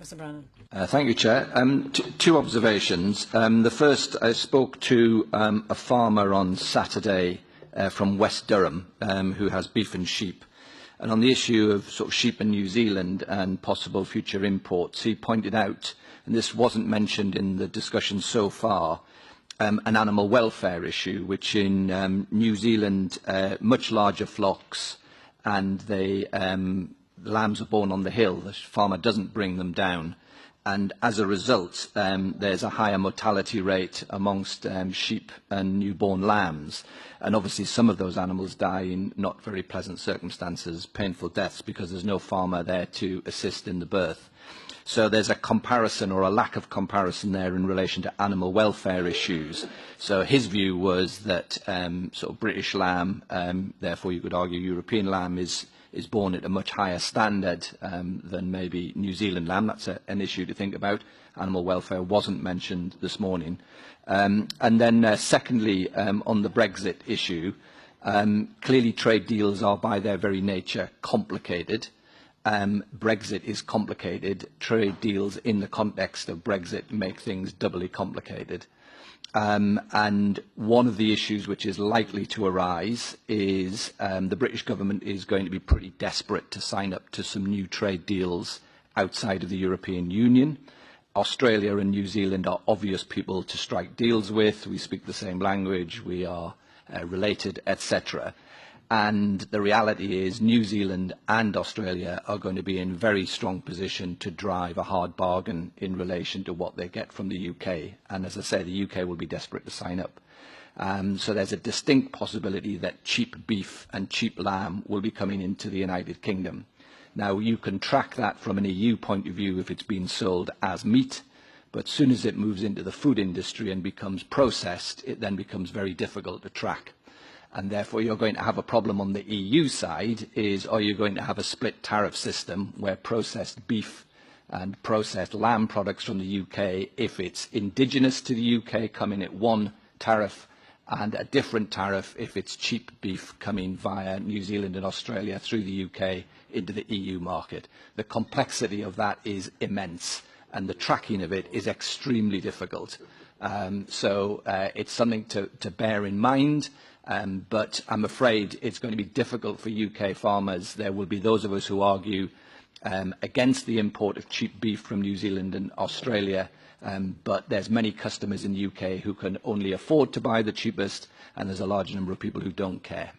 Mr. Brannan. Thank you, Chair. Two observations. The first, I spoke to a farmer on Saturday from West Durham who has beef and sheep. And on the issue of sort of sheep in New Zealand and possible future imports, he pointed out, and this wasn't mentioned in the discussion so far, an animal welfare issue, which in New Zealand, much larger flocks, and the lambs are born on the hill. The farmer doesn't bring them down. And as a result, there's a higher mortality rate amongst sheep and newborn lambs. And obviously some of those animals die in not very pleasant circumstances, painful deaths, because there's no farmer there to assist in the birth. So there's a comparison or a lack of comparison there in relation to animal welfare issues. So his view was that sort of British lamb, therefore you could argue European lamb, is born at a much higher standard than maybe New Zealand lamb. That's an issue to think about. Animal welfare wasn't mentioned this morning. And then secondly, on the Brexit issue, clearly trade deals are by their very nature complicated. Brexit is complicated. Trade deals in the context of Brexit make things doubly complicated. And one of the issues which is likely to arise is the British government is going to be pretty desperate to sign up to some new trade deals outside of the European Union. Australia and New Zealand are obvious people to strike deals with. We speak the same language, we are related, etc. And the reality is New Zealand and Australia are going to be in very strong position to drive a hard bargain in relation to what they get from the UK. And as I say, the UK will be desperate to sign up. So there's a distinct possibility that cheap beef and cheap lamb will be coming into the United Kingdom. Now, you can track that from an EU point of view if it's been sold as meat, but as soon as it moves into the food industry and becomes processed, it then becomes very difficult to track. And therefore you're going to have a problem on the EU side is, are you going to have a split tariff system where processed beef and processed lamb products from the UK, if it's indigenous to the UK, come in at one tariff, and a different tariff if it's cheap beef coming via New Zealand and Australia through the UK into the EU market. The complexity of that is immense, and the tracking of it is extremely difficult. So it's something to bear in mind. But I'm afraid it's going to be difficult for UK farmers. There will be those of us who argue against the import of cheap beef from New Zealand and Australia, but there's many customers in the UK who can only afford to buy the cheapest, and there's a large number of people who don't care.